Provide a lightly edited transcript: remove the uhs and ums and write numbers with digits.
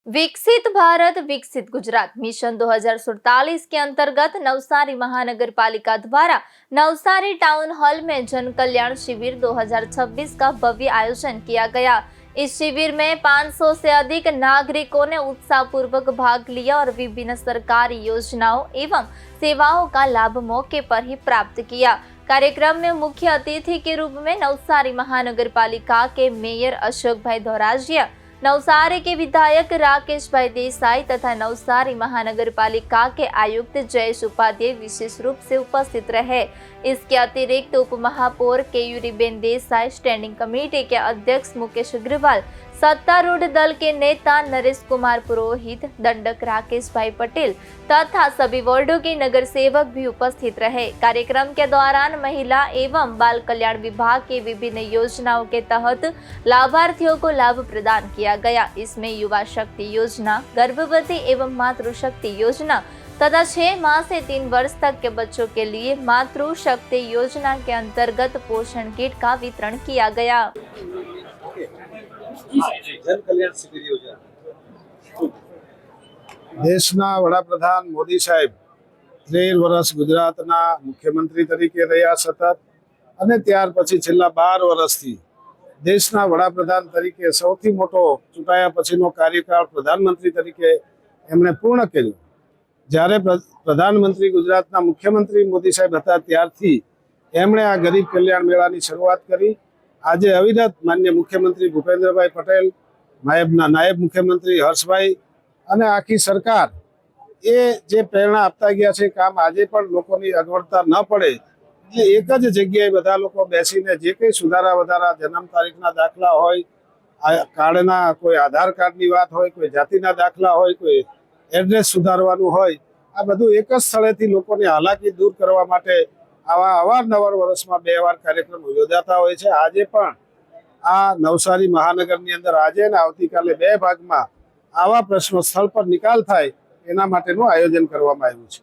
विकसित भारत विकसित गुजरात मिशन 2047 के अंतर्गत नवसारी महानगरपालिका द्वारा नवसारी टाउन हॉल में जन कल्याण शिविर 2026 का भव्य आयोजन किया गया। इस शिविर में 500 से अधिक नागरिकों ने उत्साहपूर्वक भाग लिया और विभिन्न सरकारी योजनाओं एवं सेवाओं का लाभ मौके पर ही प्राप्त किया। कार्यक्रम में मुख्य अतिथि के रूप में नवसारी महानगरपालिका के मेयर अशोक भाई धोराजिया, नवसारी के विधायक राकेश भाई देसाई तथा नवसारी महानगरपालिका के आयुक्त जयेश उपाध्याय विशेष रूप से उपस्थित रहे। इसके अतिरिक्त उप महापौर केयूरीबेन देसाई, स्टैंडिंग कमेटी के अध्यक्ष मुकेश अग्रवाल, सत्तारूढ़ दल के नेता नरेश कुमार पुरोहित, दंडक राकेश भाई पटेल तथा सभी वार्डों के नगर सेवक भी उपस्थित रहे। कार्यक्रम के दौरान महिला एवं बाल कल्याण विभाग की विभिन्न योजनाओं के तहत लाभार्थियों को लाभ प्रदान किया गया। इसमें युवा शक्ति योजना, गर्भवती एवं मातृ शक्ति योजना तथा 6 माह से 3 वर्ष तक के बच्चों के लिए मातृ शक्ति योजना के अंतर्गत पोषण किट का वितरण किया गया। जन कल्याण शिविर योजना देशना वडाप्रधान मोदी साहेब 13 વર્ષ ગુજરાતના મુખ્યમંત્રી તરીકે રહ્યા સતત અને ત્યાર પછી છેલ્લા 12 વર્ષથી દેશના વડાપ્રધાન તરીકે સૌથી મોટો ચૂંટાયા પછીનો કાર્યકાળ પ્રધાનમંત્રી તરીકે એમણે પૂર્ણ કર્યો। જ્યારે પ્રધાનમંત્રી ગુજરાતના મુખ્યમંત્રી મોદી સાહેબ હતા ત્યારથી એમણે આ ગરીબ કલ્યાણ મેળાની શરૂઆત કરી। આજે અવિરત માન્ય મુખ્યમંત્રી ભૂપેન્દ્રભાઈ પટેલ, નાયબ મુખ્યમંત્રી હર્ષભાઈ અને આખી સરકાર એ જે પ્રેરણા આપતા ગયા છે કામ આજે પણ લોકોની અગવડતા ન પડે એટલે એક જ જગ્યાએ બધા લોકો બેસીને જે કંઈ સુધારા વધારા, જન્મ તારીખના દાખલા હોય, કાર્ડના કોઈ આધાર કાર્ડની વાત હોય, કોઈ જાતિના દાખલા હોય, કોઈ એડ્રેસ સુધારવાનું હોય, આ બધું એક જ સ્થળેથી લોકોની હાલાકી દૂર કરવા માટે આવા અવારનવાર વર્ષમાં 2 વાર કાર્યક્રમો યોજાતા હોય છે। આજે પણ આ નવસારી મહાનગરની અંદર આજે અને આવતીકાલે 2 ભાગમાં આવા પ્રશ્નો સ્થળ પર નિકાલ થાય એના માટેનું આયોજન કરવામાં આવ્યું છે।